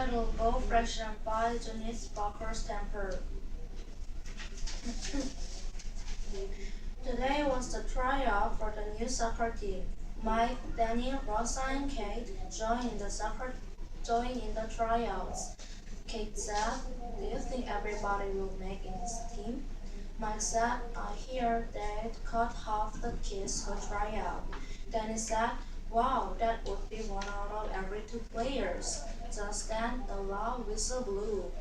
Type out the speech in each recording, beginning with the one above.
little gold fraction by Janice Barker's temper. Today was the tryout for the new soccer team. Mike, Danny, Rosa, and Kate joined in the tryouts. Kate said, "Do you think everybody will make in this team?" Mike said, "I hear they'd cut half the kids who try out." Danny said, "Wow, that would be 1 out of every 2 players." Just then, the loud whistle blew.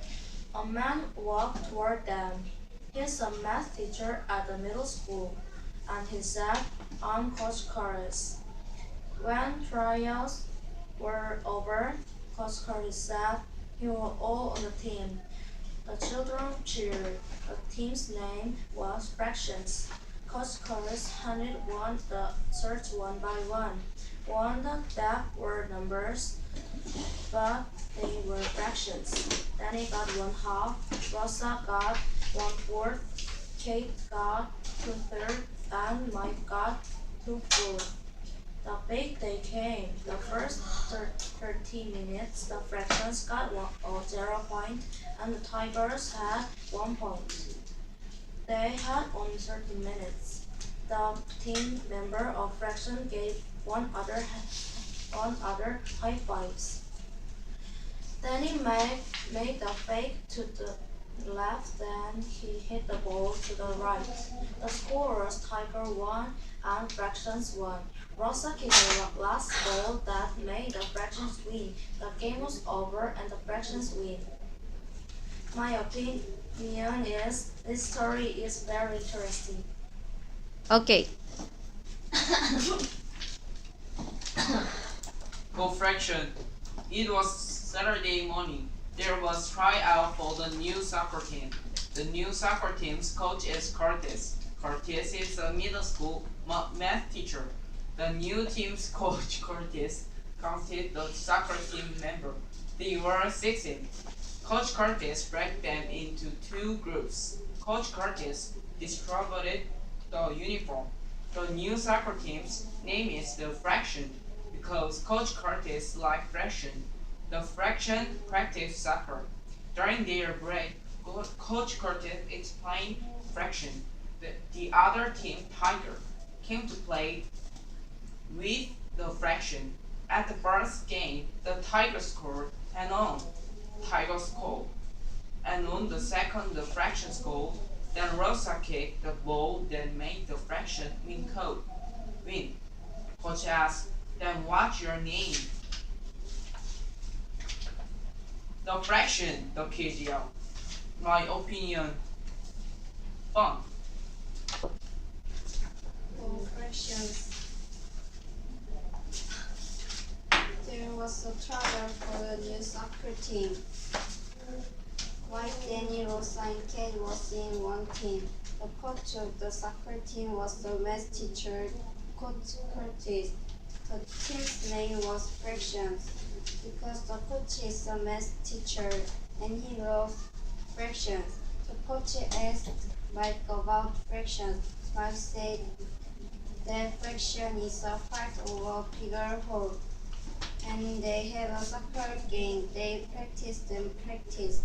A man walked toward them. He's a math teacher at the middle school, and he said, "I'm Coach Curtis." When tryouts were over, Coach Curtis said, "You are all on the team." The children cheered. The team's name was Fractions. Coach Curtis handed the shirts one by one. On the back were numbers, but they were fractions. Danny got 1/2, Rosa got 1/4, Kate got 2/3, and Mike got 2/4. The big day came. The first 30 minutes, the fractions got 0 point, and the Tigers had 1 point. They had only 30 minutes. The team member of fraction gave one other high fives. Danny made the fake to the left, then he hit the ball to the right. The score was Tiger 1 and Fractions 1. Rosa kicked the last ball that made the Fractions win. The game was over and the Fractions win. My opinion is this story is very interesting. Okay. Go fraction. It was Saturday morning. There was tryout for the new soccer team. The new soccer team's coach is Curtis. Curtis is a middle school math teacher. The new team's coach, Curtis, counted the soccer team member. They were 16. Coach Curtis broke them into 2 groups. Coach Curtis distributed the uniform. The new soccer team's name is the Fraction because Coach Curtis liked fraction. The Fraction practiced soccer. During their break, Coach Curtis explained fraction. The other team, Tiger, came to play with the fraction. At the first game, the Tiger scored and on. Tiger scored. And on the second, the fraction scored. Then Rosa kicked the ball that made the fraction win. Coach asked, "Then what's your name?" The fraction, the kid yelled. My opinion, fun. Fractions. There was a trial for the new soccer team. Mike, Danny, Rosa, and Kate was in one team. The coach of the soccer team was the math teacher, Coach Curtis. The team's name was Fractions because the coach is a math teacher and he loves fractions. The coach asked Mike about fractions. Mike said that fraction is a part of a bigger whole. And they had a soccer game. They practiced and practiced.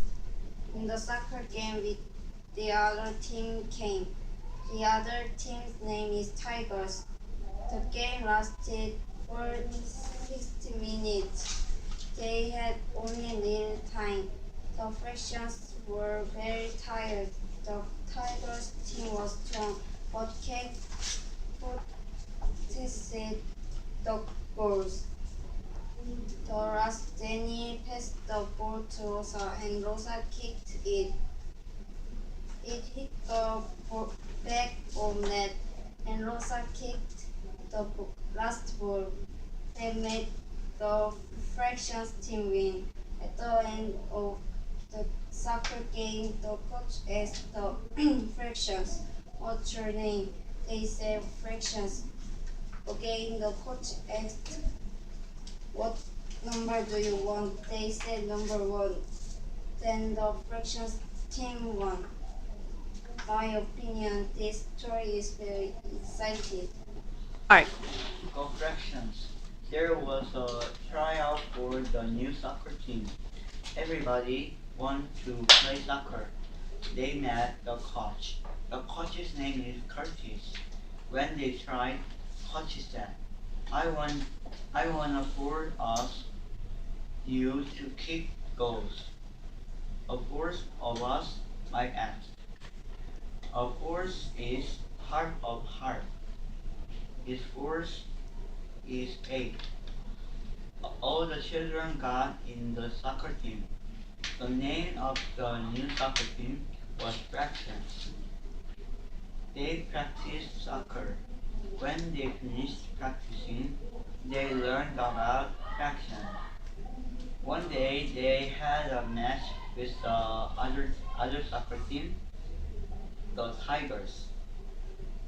In the soccer game, the other team came. The other team's name is Tigers. The game lasted for 60 minutes. They had only little time. The fractions were very tired. The Tigers team was strong, but Kate protested the goals. The last Danny passed the ball to Rosa and Rosa kicked it. It hit the back of net and Rosa kicked the last ball. They made the fractions team win. At the end of the soccer game, the coach asked the fractions, "What's your name?" They said fractions. Again, the coach asked, "What number do you want?" They said number 1. Then the fractions team won. My opinion, this story is very exciting. Alright. Go fractions. There was a tryout for the new soccer team. Everybody wants to play soccer. They met the coach. The coach's name is Curtis. When they tried, coach said, I want I wanna force us you to kick goals. Of course of us might ask. Of course is heart of heart. His force is 8. All the children got in the soccer team. The name of the new soccer team was Fractions. They practiced soccer. When they finished practicing, they learned about fractions. One day they had a match with the other soccer team, the Tigers.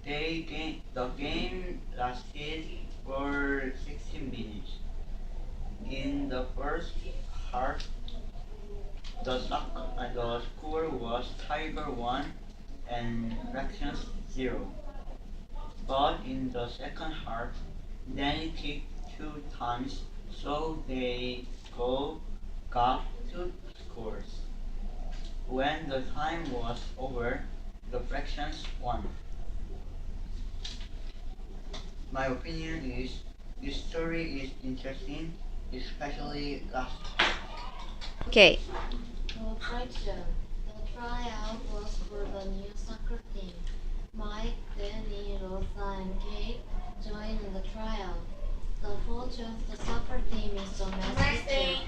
The game lasted for 16 minutes. In the first half, the score was Tiger 1 and Fractions 0. But in the second half, Danny kicked 2 times, so they got 2 scores. When the time was over, the Fractions won. My opinion is this story is interesting, especially last part. Okay. Correction. The tryout was for the new soccer team. Mike, Danny, Rosa, and Kate joined in the tryout. The coach of the soccer team is the math teacher,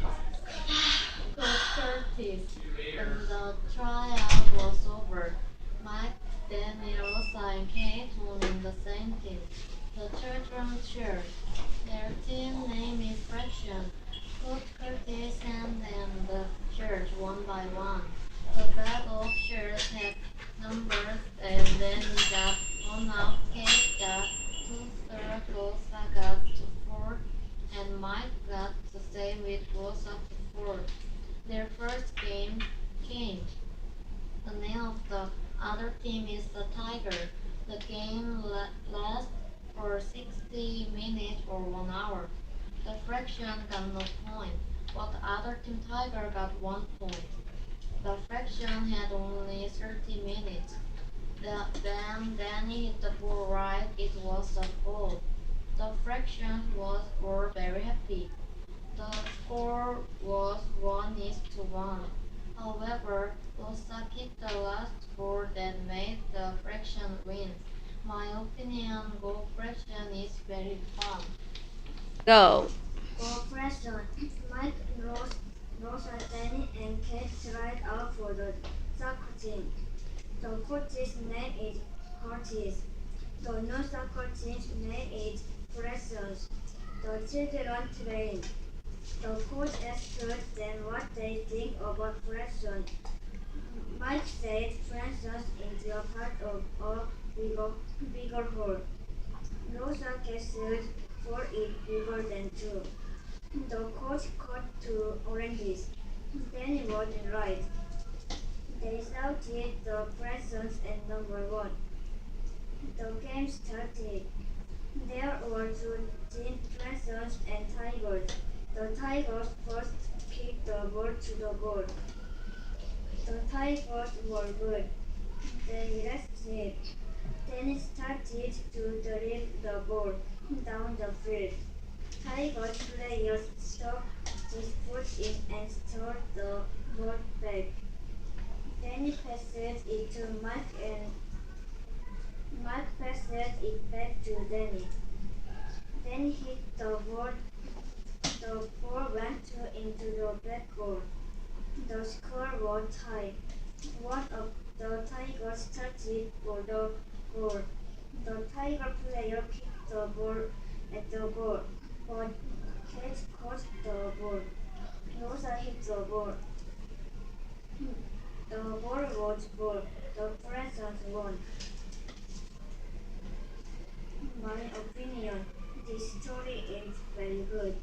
Coach Curtis. When the tryout was over, Mike, Danny, Rosa, and Kate were in the same team. The children cheered. Their team name is Fraction. Coach Curtis handed them the shirts one by one. The bag of shirts had numbers, and then he got one out. Kate got 2 Rosa got 4, and Mike got the same with Rosa 4. Their first game came. The name of the other team is the Tiger. The game lasts for 60 minutes or 1 hour. The fraction got no point, but the other team Tiger got 1 point. The fraction had only 30 minutes. Then Danny hit the ball right, it was a goal. The fraction were very happy. The score was 1-1. However, Rosa kicked the last goal that made the fraction win. My opinion, goal fraction is very fun. Go. Cooperation. Mike, Rosa, Danny, and Kate tried out for the soccer team. The coach's name is Curtis. The new soccer team's name is Precious. The children trained. The coach asked them what they think about Precious. Mike said Precious is a part of a bigger whole. Rosa guessed 4 is bigger than 2. The coach cut 2 oranges. Danny was right. They shouted the presents and number 1. The game started. There were 2 team presents and tigers. The tigers first kicked the ball to the goal. The tigers were good. They rested. Then started to drill the ball down the field. Tigers players stuck his foot in and stole the ball back. Then he passed it to Mike and Mike passed it back to Danny. Then hit the ball. The ball went into the back goal. The score was tied. One of the Tigers started for the goal. The Tiger player kicked the ball at the goal, but Kate caught the ball. Rosa hit the ball. The ball was goal. The present won. My opinion, this story is very good.